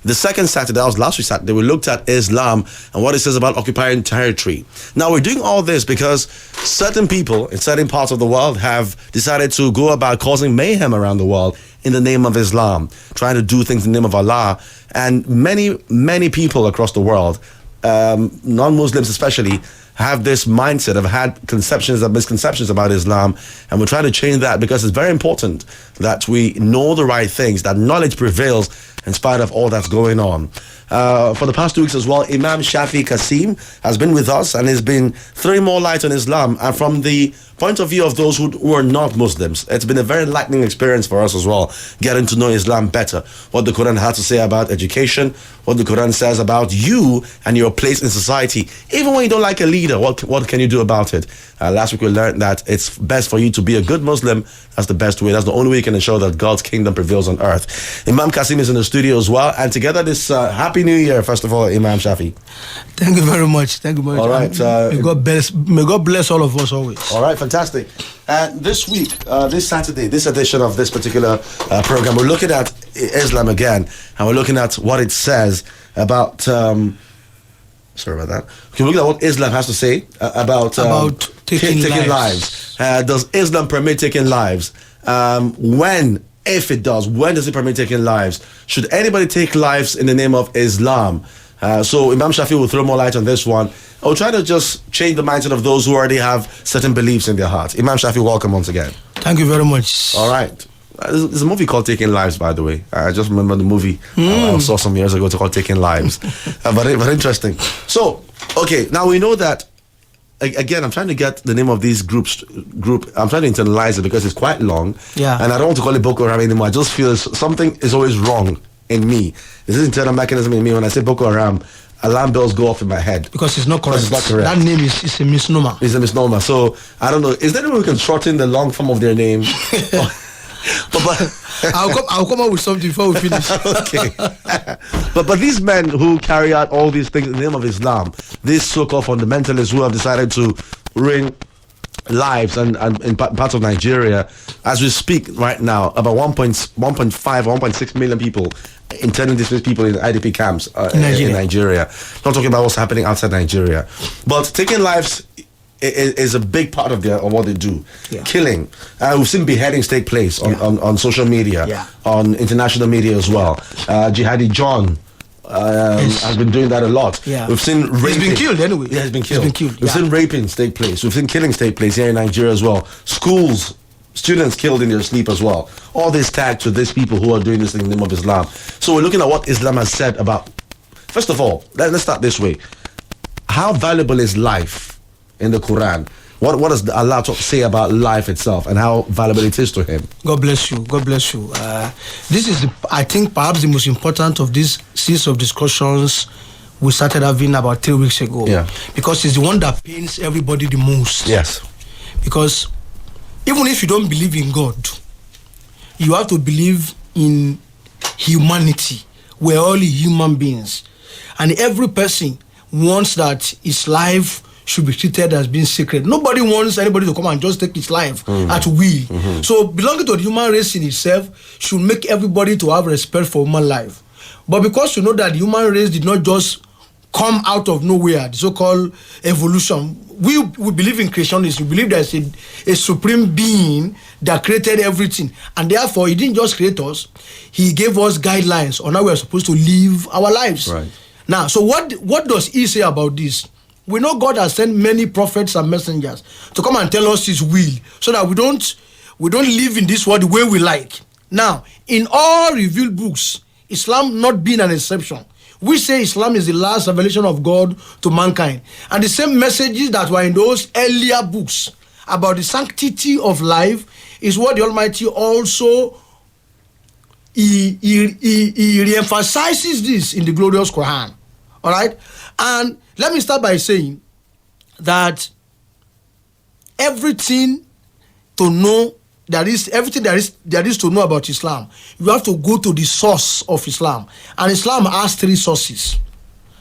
The second Saturday, that was last week Saturday, we looked at Islam and what it says about occupying territory. Now, we're doing all this because certain people in certain parts of the world have decided to go about causing mayhem around the world in the name of Islam, trying to do things in the name of Allah. And many people across the world, non-Muslims especially, have this mindset, have had conceptions and misconceptions about Islam, and we're trying to change that because it's very important that we know the right things, that knowledge prevails in spite of all that's going on. For the past 2 weeks as well, Imam Shafi'i Qasim has been with us and has been throwing more light on Islam, and from the point of view of those who are not Muslims. It's been a very enlightening experience for us as well, getting to know Islam better, what the Quran has to say about education, what the Quran says about you and your place in society. Even when you don't like a leader, what can you do about it? Last week we learned that it's best for you to be a good Muslim. That's the best way. That's the only way you can ensure that God's kingdom prevails on earth. Imam Qasim is in the studio as well, and together this Happy New Year, first of all, Imam Shafi. Thank you very much. Thank you very much. All right. May God bless all of us always. All right, fantastic. And this week, this Saturday, this edition of this particular program, we're looking at Islam again, and we're looking at what it says about. Sorry about that. Okay, we're looking at what Islam has to say about taking lives. Does Islam permit taking lives? When, if it does, when does it permit taking lives? Should anybody take lives in the name of Islam? So Imam Shafi will throw more light on this one. I'll try to just change the mindset of those who already have certain beliefs in their heart. Imam Shafi, welcome once again. Thank you very much. All right. There's a movie called Taking Lives, by the way. I just remember the movie I saw some years ago. It's called Taking Lives. But interesting. So, okay, now we know that, again, I'm trying to get the name of these group. I'm trying to internalize it because it's quite long. Yeah. And I don't want to call it Boko Haram anymore. I just feel something is always wrong in me. This is internal mechanism in me. When I say Boko Haram, alarm bells go off in my head. Because it's not correct. It's not correct. That name is a misnomer. It's a misnomer. So, I don't know. Is there any way we can shorten the long form of their name? but I'll come up with something before we finish. Okay. but these men who carry out all these things in the name of Islam, these so-called fundamentalists who have decided to ruin lives and in parts of Nigeria, as we speak right now, about 1.5 or 1.6 million people, internally displaced people in IDP camps in Nigeria. Not talking about what's happening outside Nigeria. But taking lives is a big part of what they do. Yeah. Killing. We've seen beheadings take place on social media, on international media as well. Jihadi John has been doing that a lot. Yeah. We've seen raping. He's been killed anyway. Yeah, he's been killed. We've Yeah. seen rapings take place. We've seen killings take place here in Nigeria as well. Schools, students killed in their sleep as well. All this tagged to these people who are doing this in the name of Islam. So we're looking at what Islam has said about. First of all, let's start this way. How valuable is life in the Quran? What does Allah say about life itself and how valuable it is to Him? God bless you. God bless you. This is, I think, perhaps the most important of these series of discussions we started having about 3 weeks ago. Yeah. Because it's the one that pains everybody the most. Yes. Because even if you don't believe in God, you have to believe in humanity. We're all human beings. And every person wants that his life should be treated as being sacred. Nobody wants anybody to come and just take his life at will. So belonging to the human race in itself should make everybody to have respect for human life. But because you know that the human race did not just come out of nowhere, the so-called evolution, we believe in creationism. We believe there's a supreme being that created everything. And therefore, He didn't just create us. He gave us guidelines on how we are supposed to live our lives. Right. Now, so what does He say about this? We know God has sent many prophets and messengers to come and tell us His will, so that we don't live in this world the way we like. Now, in all revealed books, Islam not being an exception, we say Islam is the last revelation of God to mankind. And the same messages that were in those earlier books about the sanctity of life is what the Almighty also he re-emphasizes this in the glorious Quran. All right? And let me start by saying that everything to know, everything there is to know about Islam, you have to go to the source of Islam. And Islam has 3 sources.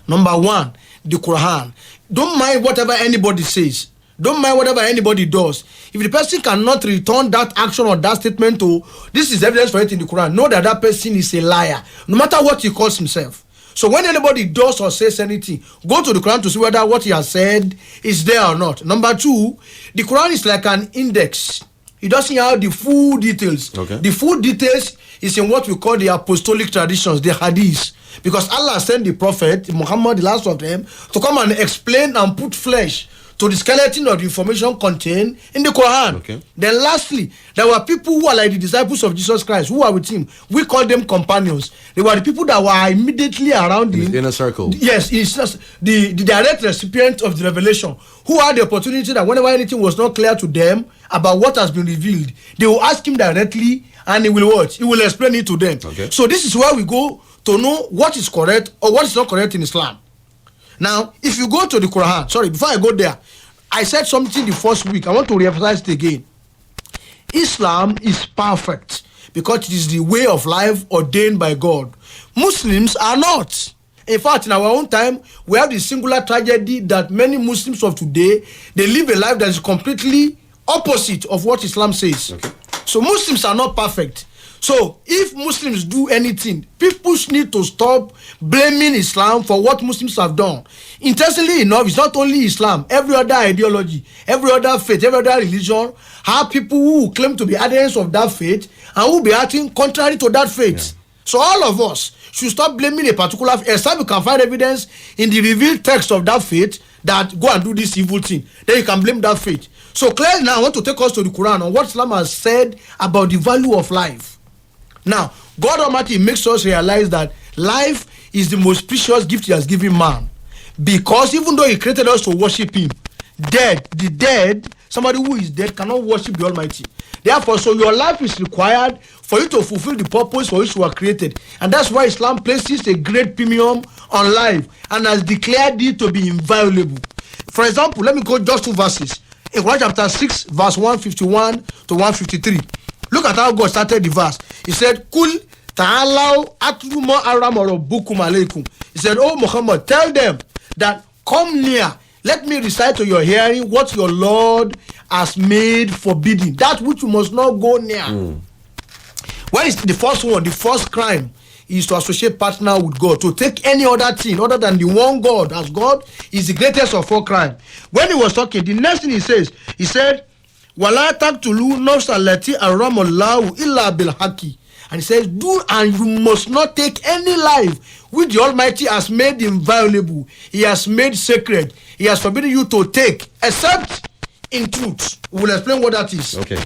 Number 1, the Quran. Don't mind whatever anybody says. Don't mind whatever anybody does. If the person cannot return that action or that statement to, this is evidence for it in the Quran, know that that person is a liar, no matter what he calls himself. So when anybody does or says anything, go to the Quran to see whether what he has said is there or not. Number two, the Quran is like an index. It doesn't have the full details. Okay. The full details is in what we call the apostolic traditions, the hadiths. Because Allah sent the Prophet, Muhammad, the last of them, to come and explain and put flesh to the skeleton of the information contained in the Quran. Okay. Then lastly, there were people who are like the disciples of Jesus Christ, who are with him. We call them companions. They were the people that were immediately around him. In the inner circle. Yes, it's just the direct recipient of the revelation, who had the opportunity that whenever anything was not clear to them about what has been revealed, they will ask him directly and he will what? He will explain it to them. Okay. So this is where we go to know what is correct or what is not correct in Islam. Now, if you go to the Quran, sorry, before I go there, I said something the first week. I want to reemphasize it again. Islam is perfect because it is the way of life ordained by God. Muslims are not. In fact, in our own time, we have the singular tragedy that many Muslims of today, they live a life that is completely opposite of what Islam says. Okay. So Muslims are not perfect. So if Muslims do anything, people need to stop blaming Islam for what Muslims have done. Interestingly enough, it's not only Islam. Every other ideology, every other faith, every other religion have people who claim to be adherents of that faith and who be acting contrary to that faith. Yeah. So all of us should stop blaming a particular faith, except you can find evidence in the revealed text of that faith that go and do this evil thing. Then you can blame that faith. So clearly now I want to take us to the Quran on what Islam has said about the value of life. Now, God Almighty makes us realize that life is the most precious gift He has given man. Because even though He created us to worship Him, the dead, somebody who is dead cannot worship the Almighty. Therefore, so your life is required for you to fulfill the purpose for which you were created. And that's why Islam places a great premium on life and has declared it to be inviolable. For example, let me go just 2 verses. In Quran chapter 6, verse 151 to 153. Look at how God started the verse. He said, Kul ta'alaw atlu ma harama rabbukum alaykum. He said, Oh Muhammad, tell them that come near. Let me recite to your hearing what your Lord has made forbidden. That which you must not go near. What is the first one? The first crime is to associate partner with God. To take any other thing other than the one God as God is the greatest of all crime. When he was talking, the next thing he said, Wala taqtulu nafsa allati harrama Allahu illa bil haqqi. And he says, do and you must not take any life which the Almighty has made inviolable. He has made sacred. He has forbidden you to take, except in truth. We will explain what that is. Okay.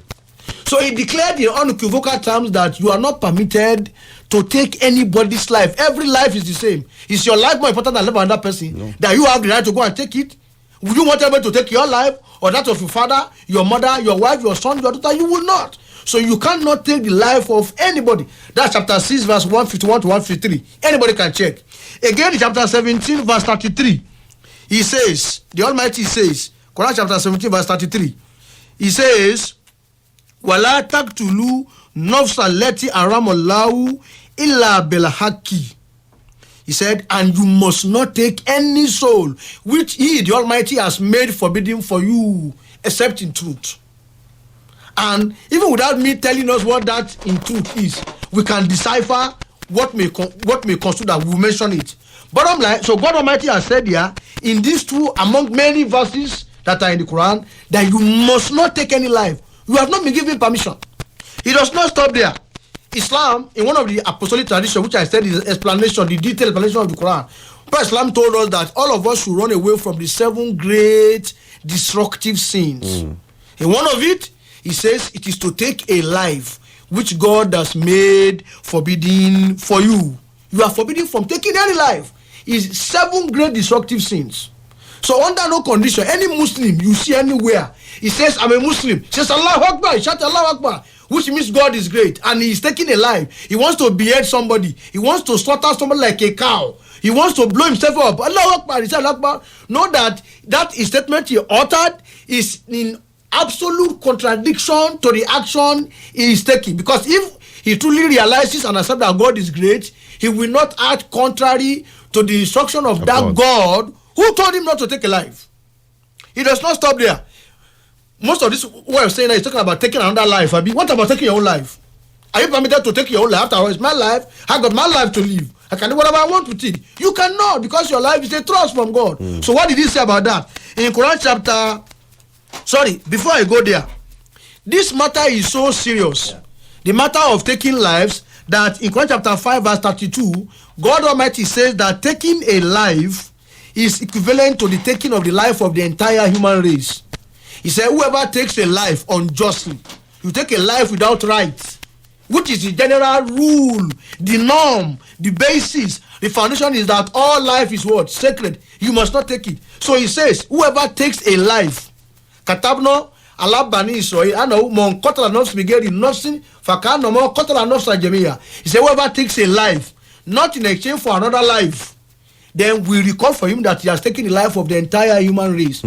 So he declared in unequivocal terms that you are not permitted to take anybody's life. Every life is the same. Is your life more important than the life of another person? No. That you have the right to go and take it? Would you want everybody to take your life or that of your father, your mother, your wife, your son, your daughter? You will not. So you cannot take the life of anybody. That's chapter 6, verse 151 to 153. Anybody can check. Again, in chapter 17, verse 33, he says, the Almighty says, Quran chapter 17, verse 33, he says, Wala taqtulu nafsa allati harrama Allahu illa bil haqqi. He said, and you must not take any soul which He, the Almighty, has made forbidden for you, except in truth. And even without me telling us what that in truth is, we can decipher what may constitute that. We will mention it. Bottom line, so God Almighty has said here, in these two, among many verses that are in the Quran, that you must not take any life. You have not been given permission. It does not stop there. Islam, in one of the apostolic traditions, which I said is explanation, the detailed explanation of the Quran, Prophet Islam told us that all of us should run away from the 7 great destructive sins. In one of it, he says it is to take a life which God has made forbidden for you. You are forbidden from taking any life. It's 7 great destructive sins. So under no condition, any Muslim you see anywhere, he says, I'm a Muslim. He says, Allahu Akbar, shout Allahu Akbar, which means God is great. And he is taking a life. He wants to behead somebody. He wants to slaughter somebody like a cow. He wants to blow himself up. Allahu Akbar, he said Allahu Akbar. Know that statement he uttered is in absolute contradiction to the action he is taking. Because if he truly realizes and accepts that God is great, he will not act contrary to the instruction of that God who told him not to take a life. He does not stop there. most of this what I'm saying now is talking about taking another life. Abi, what about taking your own life? Are you permitted to take your own life? After all, it's my life. I got my life to live. I can do whatever I want with it. You cannot, because your life is a trust from God. So what did he say about that? In Quran chapter, before I go there, this matter is so serious. Yeah. The matter of taking lives, that in Quran chapter 5 verse 32, God Almighty says that taking a life is equivalent to the taking of the life of the entire human race. He said, whoever takes a life unjustly, you take a life without rights, which is the general rule, the norm, the basis, the foundation is that all life is what? Sacred. You must not take it. So he says, whoever takes a life, katabno Allah bani Israel, ano mon kotala nafs bigeri nafsin fakano mon kotala nafs jamia. He said, whoever takes a life, not in exchange for another life, then we record for him that he has taken the life of the entire human race.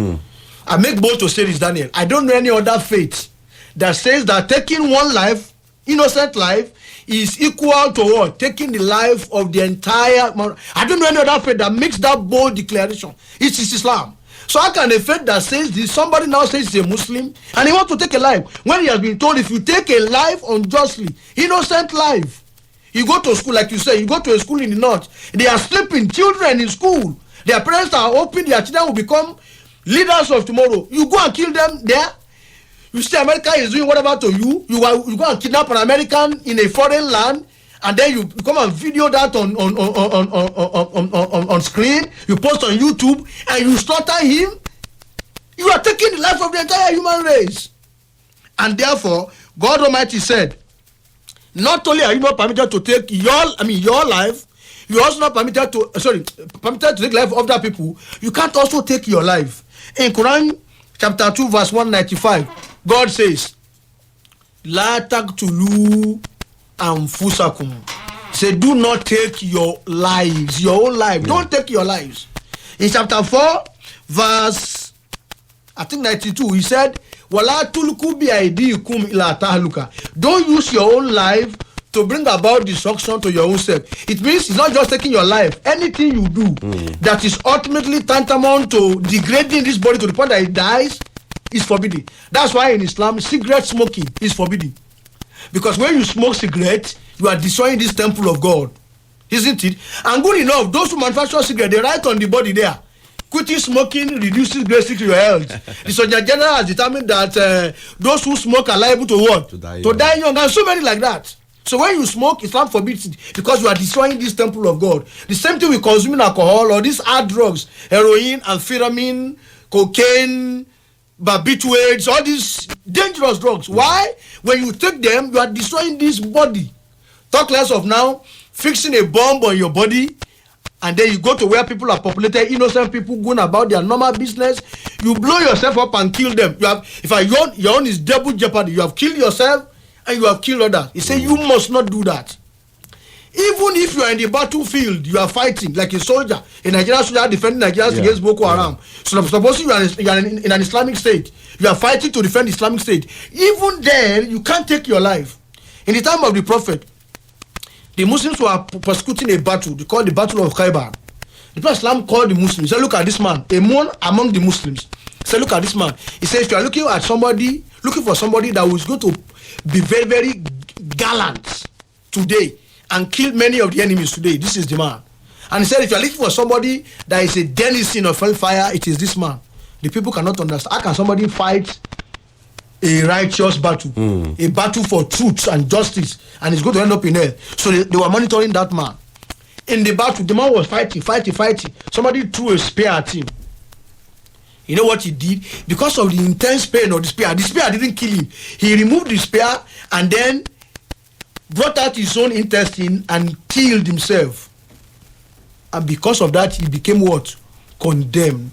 I make bold to say this, Daniel. I don't know any other faith that says that taking one life, innocent life, is equal to what? Taking the life of the entire... I don't know any other faith that makes that bold declaration. It is Islam. So how can a faith that says this, somebody now says he's a Muslim, and he wants to take a life, when he has been told if you take a life unjustly, innocent life, you go to school, like you say, you go to a school in the north, they are sleeping, children in school, their parents are hoping their children will become leaders of tomorrow. You go and kill them there. You see America is doing whatever to you. You go and kidnap an American in a foreign land, and then you come and video that on screen. You post on YouTube and you slaughter him. You are taking the life of the entire human race. And therefore, God Almighty said, not only are you not permitted to take your life, you are also not permitted to take the life of other people. You can't also take your life. In Quran chapter 2 verse 195, God says, La taqtulu anfusakum. Say, do not take your lives, your own life. Don't take your lives. In chapter 4 verse 92, he said, Wala tulku bi aidikum ila tahluka. Don't use your own life to bring about destruction to your own self. It means it's not just taking your life. Anything you do that is ultimately tantamount to degrading this body to the point that it dies is forbidden. That's why in Islam, cigarette smoking is forbidden. Because when you smoke cigarette, you are destroying this temple of God. Isn't it? And good enough, those who manufacture cigarette, they write on the body there, quitting smoking reduces greatly to your health. The Surgeon General has determined that those who smoke are liable to what? To die young. And so many like that. So when you smoke, Islam forbids it because you are destroying this temple of God. The same thing with consuming alcohol or these hard drugs, heroin, amphetamine, cocaine, barbiturates, all these dangerous drugs. Why? When you take them, you are destroying this body. Talk less of now fixing a bomb on your body, and then you go to where people are populated, innocent people going about their normal business. You blow yourself up and kill them. Your own is double jeopardy. You have killed yourself and you have killed others. He said you must not do that. Even if you are in the battlefield, you are fighting like a soldier, a Nigerian soldier defending Nigerians against Boko Haram. So supposing you are in an Islamic state, you are fighting to defend the Islamic state. Even then, you can't take your life. In the time of the Prophet, the Muslims were persecuting a battle. They called the Battle of Khaybar. The Prophet Islam called the Muslims. He said, look at this man, a man among the Muslims. He said, look at this man. He said, if you are looking for somebody that was going to be very, very gallant today and kill many of the enemies today, this is the man. And he said, if you are looking for somebody that is a denizen of hellfire, it is this man. The people cannot understand. How can somebody fight a righteous battle, a battle for truth and justice, and it's going to end up in hell? So they were monitoring that man. In the battle, the man was fighting. Somebody threw a spear at him. You know what he did? Because of the intense pain of the spear didn't kill him. He removed the spear and then brought out his own intestine and killed himself. And because of that, he became what? Condemned.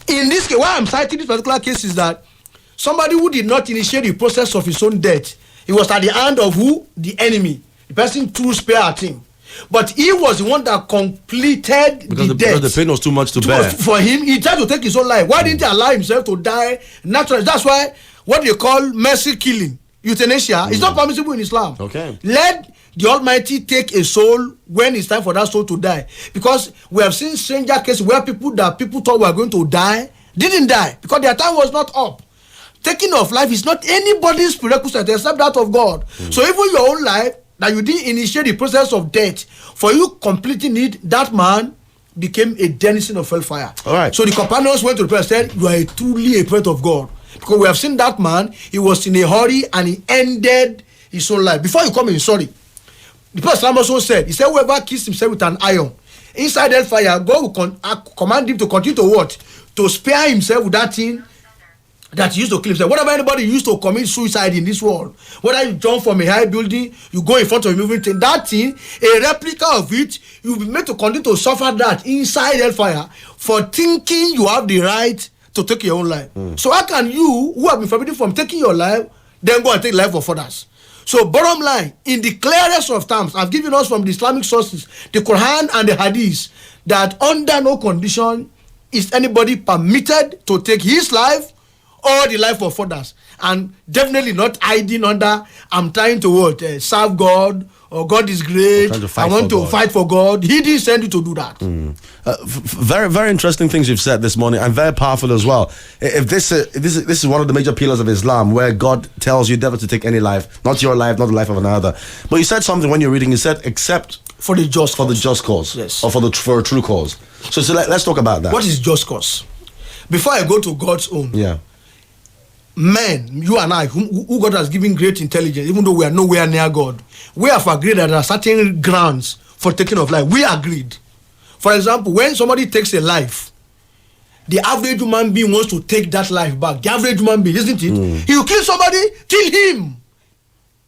In this case, why I'm citing this particular case is that somebody who did not initiate the process of his own death, he was at the hand of who? The enemy. The person threw spear at him. But he was the one that completed the death. Because the pain was too much to bear. For him, he tried to take his own life. Why didn't he allow himself to die naturally? That's why what they call mercy killing, euthanasia, is not permissible in Islam. Okay. Let the Almighty take a soul when it's time for that soul to die. Because we have seen stranger cases where people thought were going to die didn't die because their time was not up. taking of life is not anybody's prerequisite except that of God. So even your own life, that you didn't initiate the process of death, for you completing it, that man became a denizen of hellfire. All right. So the companions went to the prophet and said, you are truly a prophet of God. Because we have seen that man, he was in a hurry and he ended his own life. Before you come in, sorry. The prophet also said, he said, whoever kills himself with an iron, inside hellfire, God will command him to continue to what? To spare himself with that thing that he used to kill himself. Whatever anybody used to commit suicide in this world, whether you jump from a high building, you go in front of a moving thing, that thing, a replica of it, you'll be made to continue to suffer that inside hellfire for thinking you have the right to take your own life. So how can you, who have been forbidden from taking your life, then go and take life of others? So bottom line, in the clearest of terms, I've given us from the Islamic sources, the Quran and the Hadith, that under no condition is anybody permitted to take his life or the life of others, and definitely not hiding under I'm trying to serve God, or God is great, I want to fight for God. He didn't send you to do that. Very, very interesting things you've said this morning, and very powerful as well. If this is one of the major pillars of Islam, where God tells you never to take any life, not your life, not the life of another. But you said something when you're reading. You said except for the just cause, yes, or for a true cause. So let's talk about that. What is just cause? Before I go to God's own, men, you and I, who God has given great intelligence, even though we are nowhere near God, we have agreed that there are certain grounds for taking of life. We agreed. For example, when somebody takes a life, the average human being wants to take that life back. The average human being, isn't it? He will kill somebody, kill him.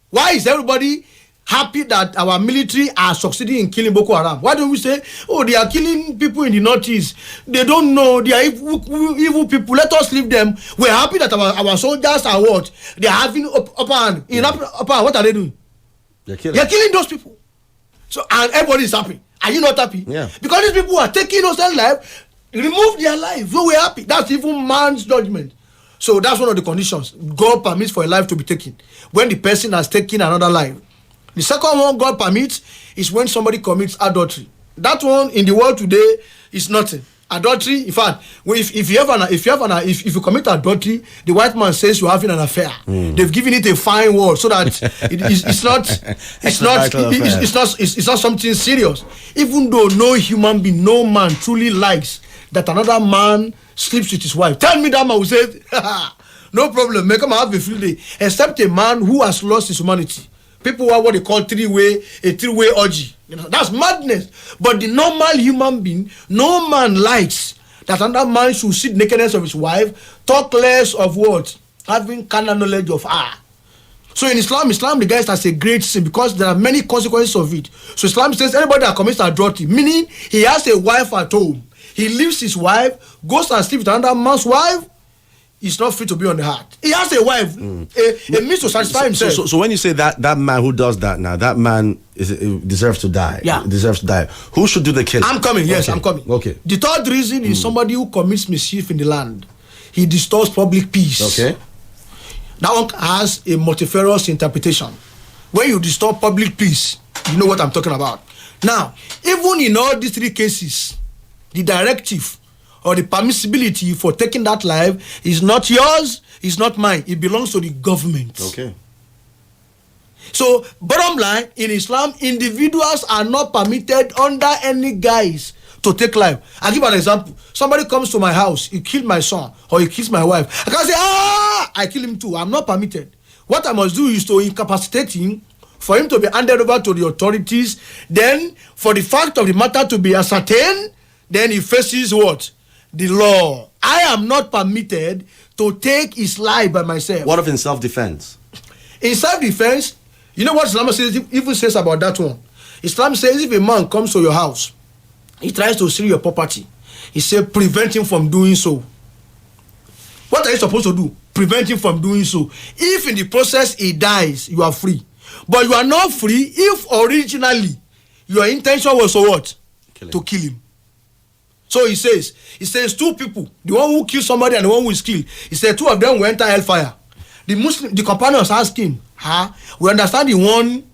Why is everybody happy that our military are succeeding in killing Boko Haram? Why don't we say, oh, they are killing people in the northeast? They don't know, they are evil people. Let us leave them. We're happy that our soldiers are what? They are having upper hand. In upper hand, what are they doing? They're killing those people. So, and everybody is happy. Are you not happy? Yeah. Because these people are taking innocent life, remove their life. So we're happy. That's even man's judgment. So that's one of the conditions. God permits for a life to be taken when the person has taken another life. The second one God permits is when somebody commits adultery. That one in the world today is nothing. Adultery, in fact, if you commit adultery, the white man says you're having an affair. They've given it a fine word so that it's not something serious. Even though no human being, no man truly likes that another man sleeps with his wife. Tell me that man will say, no problem, make him have a free day. Except a man who has lost his humanity. People are what they call three-way orgy. You know, that's madness. But the normal human being, no man likes that another man should see the nakedness of his wife, talk less of what? Having carnal knowledge of her. So in Islam regards as a great sin because there are many consequences of it. So Islam says anybody that commits adultery, meaning he has a wife at home, he leaves his wife, goes and sleeps with another man's wife, he's not free to be on the heart. He has a wife, a means to satisfy himself. So when you say that man who does that now, that man deserves to die. Yeah. Deserves to die. Who should do the killing? I'm coming, yes, okay. I'm coming. Okay. The third reason is somebody who commits mischief in the land. He disturbs public peace. Okay. That one has a multifarious interpretation. When you disturb public peace, you know what I'm talking about. Now, even in all these three cases, the directive or the permissibility for taking that life is not yours, it's not mine. It belongs to the government. Okay. So, bottom line, in Islam, individuals are not permitted under any guise to take life. I'll give an example. Somebody comes to my house, he killed my son, or he kills my wife. I can't say, I kill him too. I'm not permitted. What I must do is to incapacitate him, for him to be handed over to the authorities. Then, for the fact of the matter to be ascertained, then he faces what? The law. I am not permitted to take his life by myself. What if in self-defense? In self-defense, you know what Islam says about that one? Islam says if a man comes to your house, he tries to steal your property, he says prevent him from doing so. What are you supposed to do? Prevent him from doing so. If in the process he dies, you are free. But you are not free if originally your intention was to what? To kill him. So he says two people, the one who kills somebody and the one who is killed. He said two of them will enter hellfire. The companions asked him, we understand the one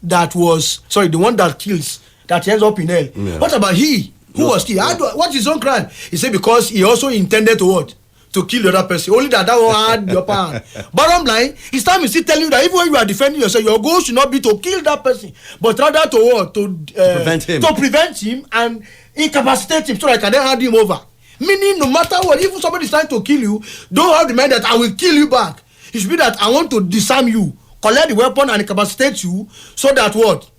that kills, that ends up in hell. Yeah. What about he who was killed? What's his own crime? He said because he also intended to what? to kill the other person. Only that one had your pan. Bottom line, Islam is still telling you that even when you are defending yourself, your goal should not be to kill that person, but rather to what? To prevent him and incapacitate him so that I can then hand him over. Meaning, no matter what, even somebody is trying to kill you, don't have the mind that I will kill you back. It should be that I want to disarm you, collect the weapon and incapacitate you, so that what?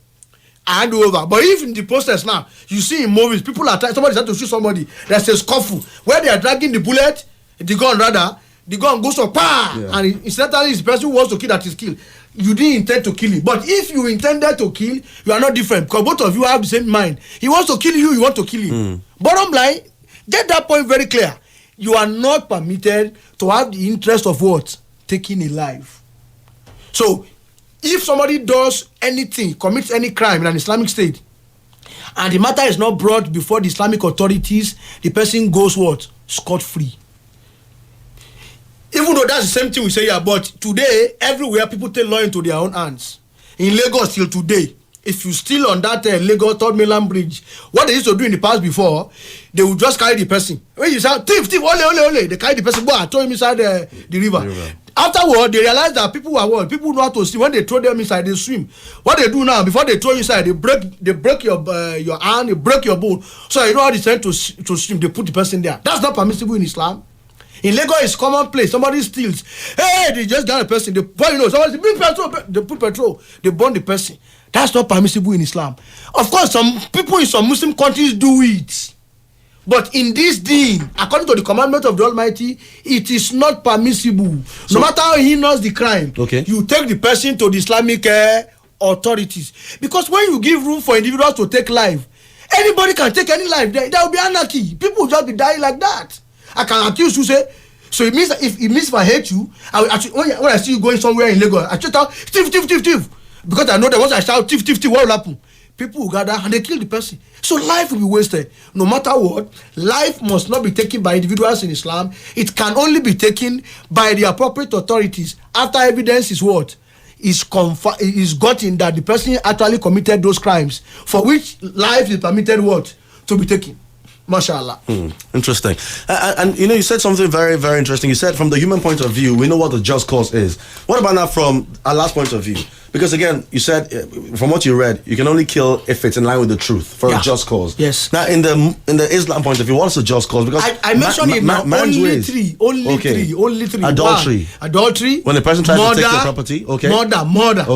I hand over. But if in the process now, you see in movies, people are trying, somebody's trying to shoot somebody, there's a scuffle where they are dragging the bullet, the gun goes up, and incidentally it's the person who wants to kill that is killed. You didn't intend to kill him. But if you intended to kill, you are not different, because both of you have the same mind. He wants to kill you, you want to kill him. Bottom line, get that point very clear. You are not permitted to have the interest of what? Taking a life. So, if somebody does anything, commits any crime in an Islamic state, and the matter is not brought before the Islamic authorities, the person goes what? Scot-free. Even though that's the same thing we say here, but today, everywhere, people take law into their own hands. In Lagos till today, if you still on that Lagos Third Mainland Bridge, what they used to do in the past before, they would just carry the person. When you say, thief, ole, they carry the person, and throw him inside the river. Afterward, they realize that people know how to swim. When they throw them inside, they swim. What they do now, before they throw you inside, they break your hand, they break your bone. So you know how they try to swim, they put the person there. That's not permissible in Islam. In Lagos, it's commonplace. Somebody steals. Hey, they just got a person. They somebody bring petrol. They put petrol. They burn the person. That's not permissible in Islam. Of course, some people in some Muslim countries do it. But in this deen, according to the commandment of the Almighty, it is not permissible. So, no matter how heinous the crime, you take the person to the Islamic authorities. Because when you give room for individuals to take life, anybody can take any life. There will be anarchy. People will just be dying like that. I can accuse you, say, so it means that if I hate you, I will actually, when I see you going somewhere in Lagos, I shout out, thief. Because I know that once I shout thief, what will happen? People will gather and they kill the person. So life will be wasted. No matter what, life must not be taken by individuals in Islam. It can only be taken by the appropriate authorities after evidence is what? Is gotten that the person actually committed those crimes for which life is permitted what? To be taken. Mashallah. Interesting. And you know, you said something very, very interesting. You said from the human point of view, we know what the just cause is. What about now from our last point of view? Because again, you said from what you read, you can only kill if it's in line with the truth for a just cause. Yes. Now, in the Islam point of view, what's the just cause? Because I mentioned it now. Only three. Adultery. One, adultery. When the person tries to take your property. Okay. Murder.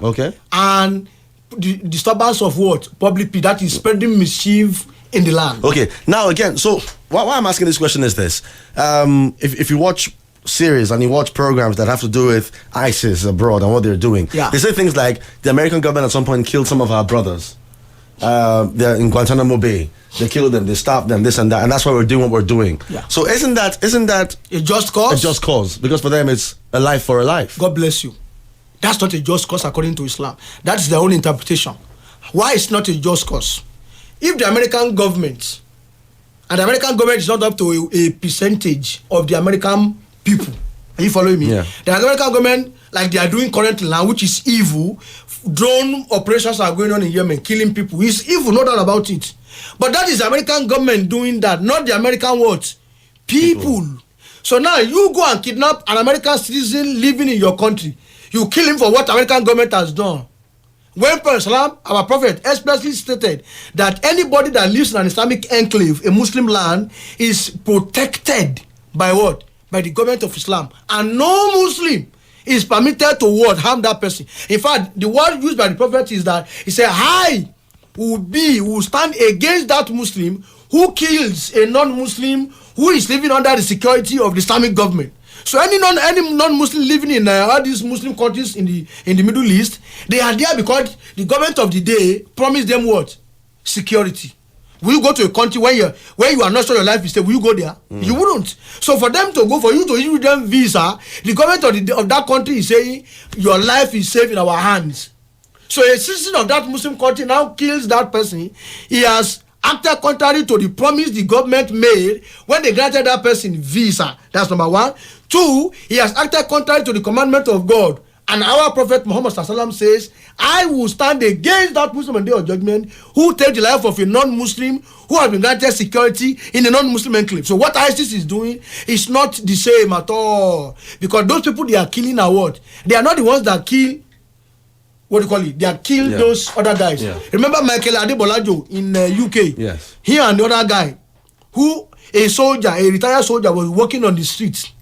Okay. And the disturbance of what? Public peace. That is spreading mischief in the land. Okay. Now again, so why I'm asking this question is this: if you watch series and you watch programs that have to do with ISIS abroad and what they're doing, they say things like the American government at some point killed some of our brothers. They're in Guantanamo Bay. They killed them. They stopped them. This and that, and that's why we're doing what we're doing. Yeah. So isn't that a just cause? A just cause, because for them it's a life for a life. God bless you. That's not a just cause according to Islam. That's their own interpretation. Why it's not a just cause? If the American government, and the American government is not up to a percentage of the American people, are you following me? Yeah. The American government, like they are doing currently now, which is evil, drone operations are going on in Yemen, killing people. It's evil, no doubt about it. But that is the American government doing that, not the American what? People. So now you go and kidnap an American citizen living in your country. You kill him for what the American government has done. When Prophet Islam, our Prophet expressly stated that anybody that lives in an Islamic enclave, a Muslim land, is protected by what? By the government of Islam. And no Muslim is permitted to what? Harm that person. In fact, the word used by the Prophet is that he said, I will stand against that Muslim who kills a non-Muslim who is living under the security of the Islamic government. So any non-Muslim living in all these Muslim countries in the Middle East, they are there because the government of the day promised them what? Security. Will you go to a country where you are not sure your life is safe? Will you go there? You wouldn't. So for them to go, for you to issue them visa, the government of that country is saying your life is safe in our hands. So a citizen of that Muslim country now kills that person. He has acted contrary to the promise the government made when they granted that person visa. That's number one. Two, he has acted contrary to the commandment of God And our Prophet Muhammad Sallallahu says, I will stand against that Muslim on the day of judgment who take the life of a non-Muslim who has been granted security in a non-Muslim enclave. So what ISIS is doing is not the same at all. Because those people they are killing are what? They are not the ones that kill, what do you call it? They are killing those other guys. Yeah. Remember Michael Adebolajo in UK? Yes. He and the other guy, who a soldier, a retired soldier, was working on the streets.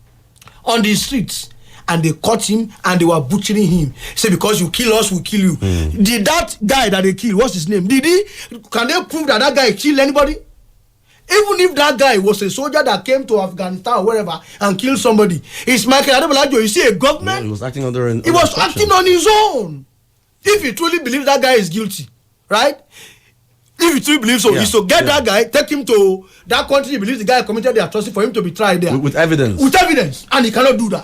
And they caught him and they were butchering him. Say, because you kill us, we kill you. Did that guy that they killed, what's his name? Can they prove that guy killed anybody? Even if that guy was a soldier that came to Afghanistan or wherever and killed somebody, it's Michael Adebolajo. You see a government? Yeah, he was acting under he was acting on his own. If he truly believes that guy is guilty, right? If he truly believes so, he's to get that guy, take him to that country he believes the guy committed the atrocity for him to be tried there. With evidence. With evidence. And he cannot do that.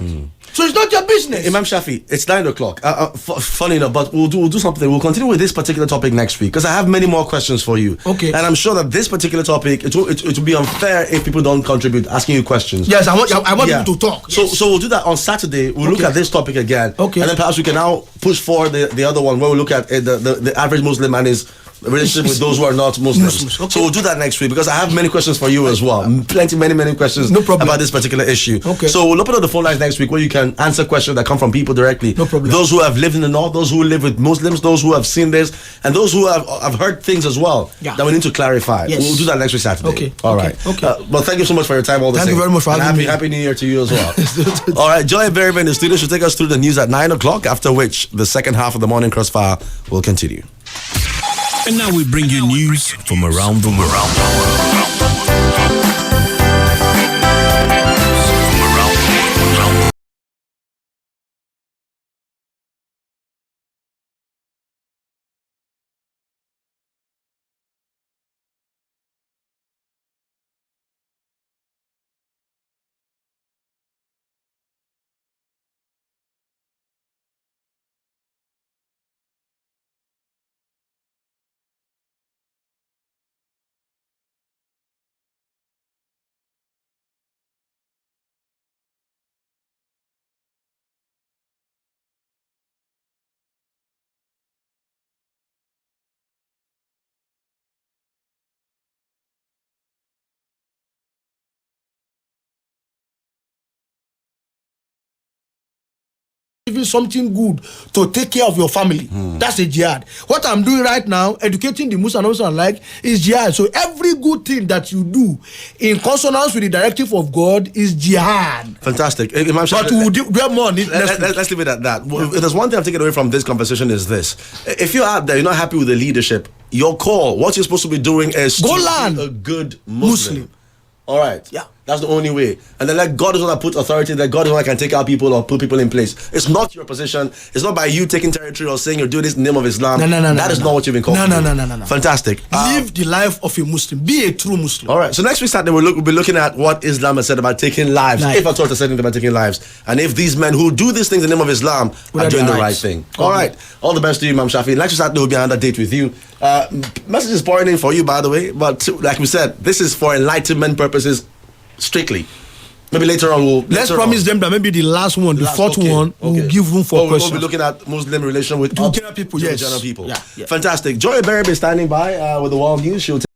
So it's not your business. Imam Shafi'i, it's 9 o'clock. Funny enough, but we'll do something. We'll continue with this particular topic next week because I have many more questions for you. Okay. And I'm sure that this particular topic, it will be unfair if people don't contribute asking you questions. Yes, I want people to talk. So we'll do that on Saturday. We'll look at this topic again. Okay. And then perhaps we can now push forward the other one where we look at the average Muslim and his relationship with those who are not Muslims. Okay. So we'll do that next week because I have many questions for you as well. Many questions about this particular issue. Okay. So we'll open up the phone lines next week where you can answer questions that come from people directly. No problem. Those who have lived in the north, those who live with Muslims, those who have seen this, and those who have heard things as well that we need to clarify. Yes. We'll do that next week Saturday. Okay. All right. Okay. Well, thank you so much for your time. All the Thank same. you very much for having me. Happy New Year to you as well. All right. Joy Berry in the studio should take us through the news at 9 o'clock, after which the second half of the morning crossfire will continue. And now we bring you news from around the world. Even something good to take care of your family. That's a jihad. What I'm doing right now, educating the Muslims alike, is jihad. So every good thing that you do in consonance with the directive of God is jihad. Fantastic. But we'll do more on it. Let's leave it at that. If there's one thing I'm taking away from this conversation is this. If you're out there, you're not happy with the leadership, your call, what you're supposed to be doing is go to learn be a good Muslim. All right. Yeah. That's the only way. And then let God is the one that puts authority, that God is the one that can take out people or put people in place. It's not your position. It's not by you taking territory or saying you're doing this in the name of Islam. No. That is not what you've been called. No. Fantastic. Live the life of a Muslim. Be a true Muslim. All right. So next week Saturday we'll be looking at what Islam has said about taking lives. If at all it's said anything about taking lives. And if these men who do these things in the name of Islam are doing the right thing. All right. All the best to you, Imam Shafi'i. Next week Saturday will be another date with you. Message is pouring in for you, by the way. But like we said, this is for enlightenment purposes strictly. Maybe later on let's promise them that maybe the last one, the fourth one, will give room for questions. We'll be looking at Muslim relation with general people. Yes. General people. Yeah. Fantastic. Joy Berry is standing by with the world news. She'll